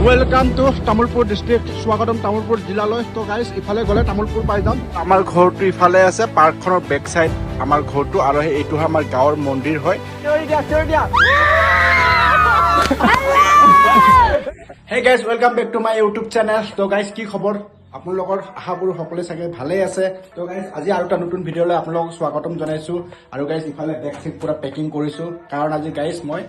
Welcome to tamulpur district. স্বাগতম তামুলপুৰ জিলালৈ। তো গাইস ইফালে গলে তামুলপুৰ পাই যাম। আমাৰ ঘৰটো ইফালে আছে, পাৰ্কখনৰ বেক সাইড আমাৰ ঘৰটো আৰু এইটো আমাৰ গাঁৱৰ মন্দিৰ হয়। Hey guys, welcome back to my YouTube channel. তো গাইস কি খবৰ? আপোনালোকৰ আশা কৰো সকলোৱে চাগে ভালেই আছে। তো গাইস আজি আৰু এটা নতুন ভিডিঅলৈ আপোনালোকক স্বাগতম জনাইছো আৰু গাইস ইফালে বেক সাইড পুৰা পেকিং কৰিছো কাৰণ আজি গাইস মই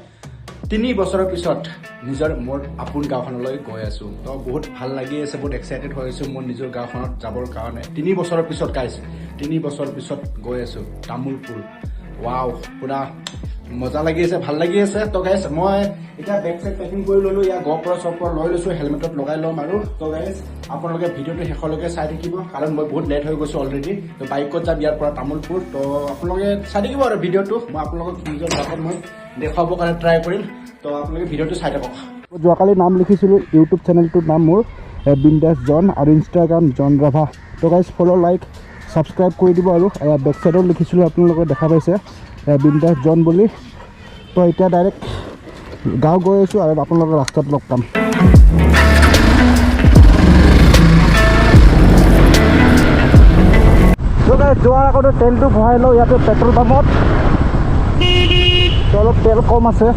3 বছৰৰ পিছত নিজৰ মোৰ আপোন গাঁওখনলৈ গৈ আছো। তো বহুত ভাল লাগি আছে, বহুত এক্সাইটেড হৈ আছো মোৰ নিজৰ গাঁওখনত যাবৰ কাৰণে। 3 বছৰৰ পিছত গাইস 3 বছৰৰ পিছত গৈ আছো তামুলপুৰ। ওয়াও, পুৰা মজা লাগি আছে, ভাল লাগি আছে। তো গাইস মই এতিয়া বেক সাইড পেকিং কৰি ললো, ইয়া গপ্ৰ চপ্ৰ লৈ লৈছো, হেলমেটত লগাই লম আৰু। তো গাইস আপোনালোকে ভিডিঅ'টো শেষলৈকে চাই থাকিব কাৰণ মই বহুত লেট হৈ গৈছো অলৰেডি। তো বাইকত যাম ইয়াৰ পৰা তামুলপুৰ। তো আপোনালোকে চাই থাকিব আৰু ভিডিঅ'টো মই আপোনালোকক নিজৰ গাঁৱত মই দেখাবৰ কাৰণে ট্ৰাই কৰিম। তো আপোনালোকে ভিডিঅ'টো চাই থাকক। যোৱাকালি নাম লিখিছিলোঁ ইউটিউব চেনেলটোৰ নাম মোৰ বিন্দাছজন আৰু ইনষ্টাগ্ৰাম johnrabha। তো গাইজ ফ'ল' লাইক ছাবস্ক্ৰাইব কৰি দিব আৰু বেক চাইডত লিখিছিলোঁ আপোনালোকে দেখা পাইছে বিন্দাছজন বুলি। তো এতিয়া ডাইৰেক্ট গাঁও গৈ আছোঁ আৰু আপোনালোকে ৰাস্তাত লগ পাম। তো গাইজ যোৱাৰ আগতে তেলটো ভৰাই লওঁ ইয়াতে পেট্ৰল পাম্পত। অলপ তেল কম আছে।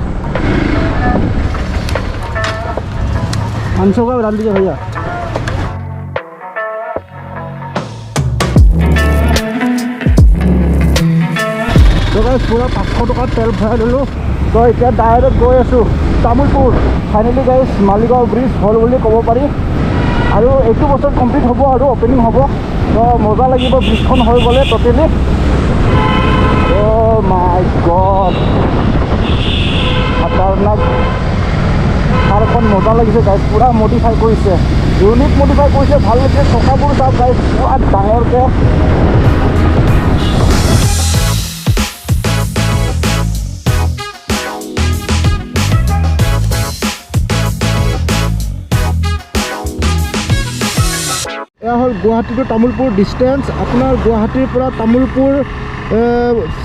500 का डाल दीजिए भैया। तो गाइस पूरा 500 टका तेल भराई ललो। तो এতিয়া ডাইৰেক্ট গৈ আছো Tamulpur. Finally guys Maligaon bridge হল বুলি ক'ব পাৰি আৰু এইটো বছৰ কমপ্লিট হ'ব আৰু অপেনিং হ'ব। তো মজা লাগিব ব্ৰিজখন হৈ গ'লে টোটেলি। ও মাই গড, খতৰনাক কাৰখন মজা লাগিছে গাইজ, পুৰা মডিফাই কৰিছে, ইউনিক মডিফাই কৰিছে, ভাল লাগিছে। চকাবোৰ চাওক গাইজ, পুৰা ডাঙৰকৈ। এয়া হ'ল গুৱাহাটী টু তামুলপুৰ ডিষ্টেঞ্চ। আপোনাৰ গুৱাহাটীৰ পৰা তামুলপুৰ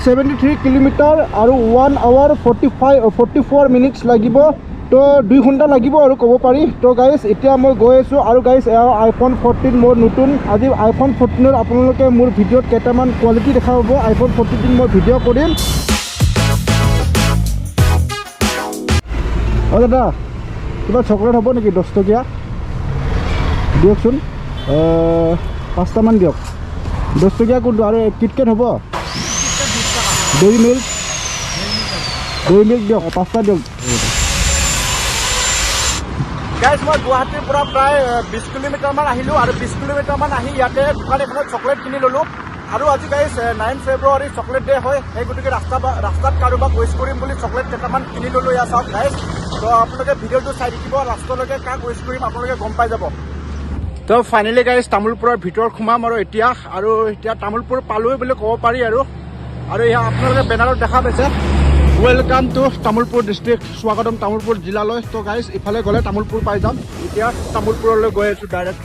73 কিলোমিটাৰ আৰু 1 hour 44 মিনিটছ লাগিব। তো 2 ঘণ্টা লাগিব আৰু ক'ব পাৰি। তো গাইজ এতিয়া মই গৈ আছোঁ আৰু গাইজ এয়া iPhone 14 মোৰ নতুন। আজি iPhone 14ৰ আপোনালোকে মোৰ ভিডিঅ'ত কেইটামান কোৱালিটি দেখা পাব। iPhone 14 মই ভিডিঅ' কৰিম। অঁ দাদা, কিবা চকলেট হ'ব নেকি? 10 টকীয়া দিয়কচোন, 5টামান দিয়ক। 10 টকীয়া কোনটো? আৰু কিটকেট হ'ব? দৈ মিল্ক দিয়ক, 5টা দিয়ক। গাইজ মই গুৱাহাটীৰ পৰা প্ৰায় 20 কিলোমিটাৰমান আহিলোঁ আৰু 20 কিলোমিটাৰমান আহি ইয়াতে দোকান এখনত চকলেট কিনি ল'লোঁ। আৰু আজি গাইজ 9 ফেব্ৰুৱাৰী চকলেট ডে হয়, সেই গতিকে ৰাস্তাত কাৰোবাক উইচ কৰিম বুলি চকলেট কেইটামান কিনি ল'লোঁ। ইয়াত চাওক গাইজ। তো আপোনালোকে ভিডিঅ'টো চাই থাকিব, লাষ্টলৈকে কাক উইচ কৰিম আপোনালোকে গম পাই যাব। তো ফাইনেলি গাইজ তামুলপুৰৰ ভিতৰত সোমাম আৰু এতিয়া তামুলপুৰ পালোৱে বুলি ক'ব পাৰি আৰু এয়া আপোনালোকে বেনাৰত দেখা পাইছে ৱেলকাম টু তামুলপুৰ ডিষ্ট্ৰিক্ট, স্বাগতম তামুলপুৰ জিলালৈ। তো গাইজ ইফালে গ'লে তামুলপুৰ পাই যাম। এতিয়া তামুলপুৰলৈ গৈ আছোঁ ডাইৰেক্ট।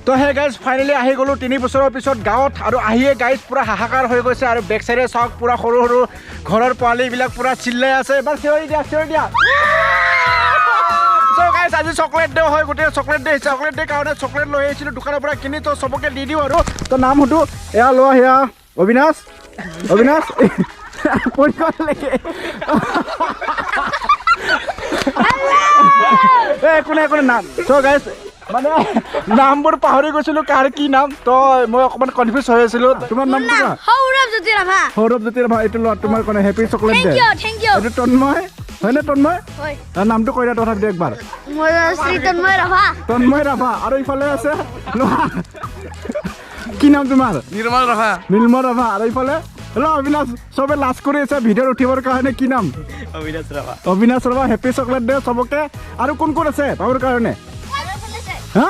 তো হে গাইজ ফাইনেলি আহি গ'লোঁ 3 বছৰৰ পিছত গাঁৱত আৰু আহিয়ে গাইজ পুৰা হাহাকাৰ হৈ গৈছে। আৰু বেক চাইডে চাওক পুৰা সৰু সৰু ঘৰৰ পোৱালিবিলাক পুৰা চিল্লাই আছে। এবাৰ চিঞৰি দিয়া। আজি চকলেট ডে হয়, গোটেই চকলেট ডে কাৰণে চকলেট লৈ আহিছিলোঁ দোকানৰ পৰা কিনি। তো চবকে দি দিওঁ আৰু। তো নাম সুধো, এয়া লোৱা, সেয়া অবিনাশ একো নাম। তো গাইজ মানে নামবোৰ পাহৰি গৈছিলোঁ কাৰ কি নাম। তো মই অকণমান কনফিউজ হৈ আছিলোঁ। তোমাৰ নামটো কোৱা? সৌৰভজ্যোতি ৰাভা। এইটো লোৱা তোমাৰ কাৰণে হেপী চকলেট ডে। এইটো তন্ময় হয়নে? তন্ময় নামটো কৈ দিয়া তথাপিতো একবাৰ। তন্ময় ৰাভা। আৰু ইফালে আছে কি নাম তোমাৰ? নিৰ্মল ৰাভা। আৰু ইফালে হেল্ল' অবিনাশ। চবে লাজ কৰি আছে ভিডিঅ'ত উঠিবৰ কাৰণে। কি নাম? Abinash Rabha. Happy chocolate day চবকে। আৰু কোন আছে পাবৰ কাৰণে? হা?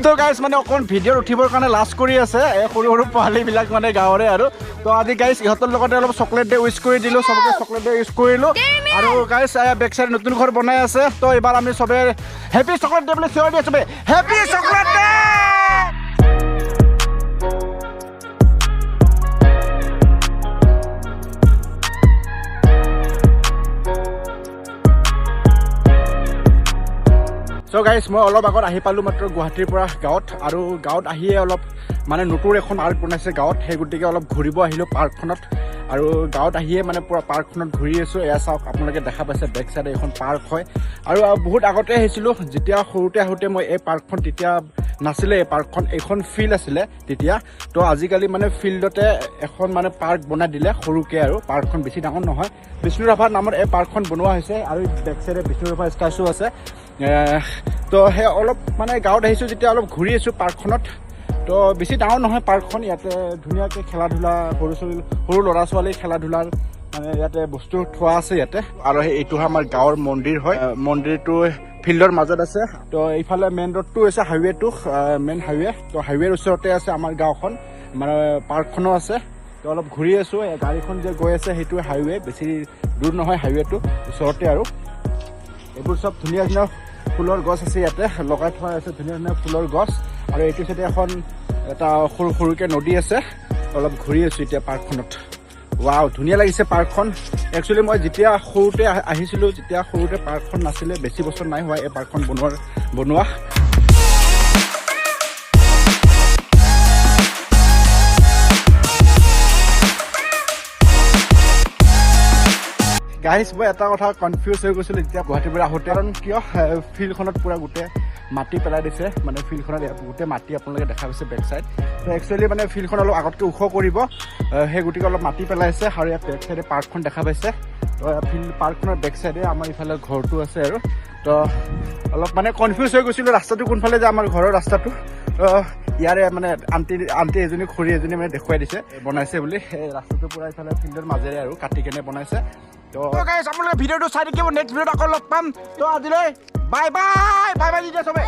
তো গাইজ মানে অকণ ভিডিঅ'ত উঠিবৰ কাৰণে লাজ কৰি আছে সৰু সৰু পোৱালিবিলাক মানে গাঁৱৰে আৰু। তো আজি গাইজ ইহঁতৰ লগতে অলপ চকলেট ডে উইচ কৰি দিলোঁ, চবকে চকলেট ডে উইচ কৰিলোঁ। আৰু গাইজ বেক চাইড নতুন ঘৰ বনাই আছে। তো এইবাৰ আমি চবে হেপী চকলেট ডে বুলি চিঞৰ দিয়ে চবে, হেপী চকলেট ডে। চ' গাইজ মই অলপ আগত আহি পালোঁ মাত্ৰ গুৱাহাটীৰ পৰা গাঁৱত আৰু গাঁৱত আহিয়ে অলপ মানে নতুন এখন পাৰ্ক বনাইছে গাঁৱত সেই গতিকে অলপ ঘূৰিব আহিলোঁ পাৰ্কখনত আৰু গাঁৱত আহিয়ে মানে পুৰা পাৰ্কখনত ঘূৰি আছোঁ এয়া চাওক আপোনালোকে দেখা পাইছে বেক চাইডে এখন পাৰ্ক হয় আৰু বহুত আগতে আহিছিলোঁ যেতিয়া সৰুতে আহোঁতে মই এই পাৰ্কখন তেতিয়া নাছিলে এই পাৰ্কখন এইখন ফিল্ড আছিলে তেতিয়া তো আজিকালি মানে ফিল্ডতে এখন মানে পাৰ্ক বনাই দিলে সৰুকৈ আৰু পাৰ্কখন বেছি ডাঙৰ নহয় বিষ্ণুৰাভা নামৰ এই পাৰ্কখন বনোৱা হৈছে আৰু বেক চাইডে বিষ্ণুৰাভা ষ্টাচু আছে তো সেই অলপ মানে গাঁৱত আহিছোঁ যেতিয়া অলপ ঘূৰি আছোঁ পাৰ্কখনত তো বেছি ডাঙৰ নহয় পাৰ্কখন ইয়াতে ধুনীয়াকৈ খেলা ধূলা সৰু ল'ৰা ছোৱালী খেলা ধূলাৰ মানে ইয়াতে বস্তু থোৱা আছে ইয়াতে আৰু এইটো আমাৰ গাঁৱৰ মন্দিৰ হয় মন্দিৰটো ফিল্ডৰ মাজত আছে তো এইফালে মেইন ৰোডটো হৈছে হাইৱেটো মেইন হাইৱে তো হাইৱেৰ ওচৰতে আছে আমাৰ গাঁওখন মানে পাৰ্কখনো আছে তো অলপ ঘূৰি আছোঁ গাড়ীখন যে গৈ আছে সেইটো হাইৱে বেছি দূৰ নহয় হাইৱেটো ওচৰতে আৰু এইবোৰ চব ধুনীয়া ধুনীয়া ফুলৰ গছ আছে ইয়াতে লগাই থোৱা আছে ধুনীয়া ধুনীয়া ফুলৰ গছ আৰু এইটো চাইডে এখন এটা সৰু সৰুকৈ নদী আছে অলপ ঘূৰি আছোঁ এতিয়া পাৰ্কখনত ৱাও ধুনীয়া লাগিছে পাৰ্কখন একচুৱেলি মই যেতিয়া সৰুতে আহিছিলোঁ যেতিয়া সৰুতে পাৰ্কখন নাছিলে বেছি বছৰ নাই হোৱা এই পাৰ্কখন বনোৱা গাইজ মই এটা কথা কনফিউজ হৈ গৈছিলোঁ যেতিয়া গুৱাহাটীৰ পৰা আহোঁতে কাৰণ কিয় ফিল্ডখনত পূৰা গোটেই মাটি পেলাই দিছে মানে ফিল্ডখনত গোটেই মাটি আপোনালোকে দেখা পাইছে বেক চাইড তো একচুৱেলি মানে ফিল্ডখন অলপ আগতকৈ ওখ কৰিব সেই গতিকে অলপ মাটি পেলাইছে আৰু ইয়াত বেক চাইডে পাৰ্কখন দেখা পাইছে তো পাৰ্কখনৰ বেক চাইডে আমাৰ ইফালে ঘৰটো আছে আৰু তো অলপ মানে কনফিউজ হৈ গৈছিলোঁ ৰাস্তাটো কোনফালে যে আমাৰ ঘৰৰ ৰাস্তাটো তো ইয়াৰে মানে আণ্টি এজনী খুৰী এজনী মানে দেখুৱাই দিছে বনাইছে বুলি সেই ৰাস্তাটো পূৰা ইফালে ফিল্ডৰ মাজেৰে আৰু কাটি কেনে বনাইছে তো গাইজ আপোনালোকে ভিডিঅ'টো চাই থাকিব নেক্সট ভিডিঅ'ত আকৌ লগ পাম তো আজিলৈ bye bye bye by the দিয়া চবে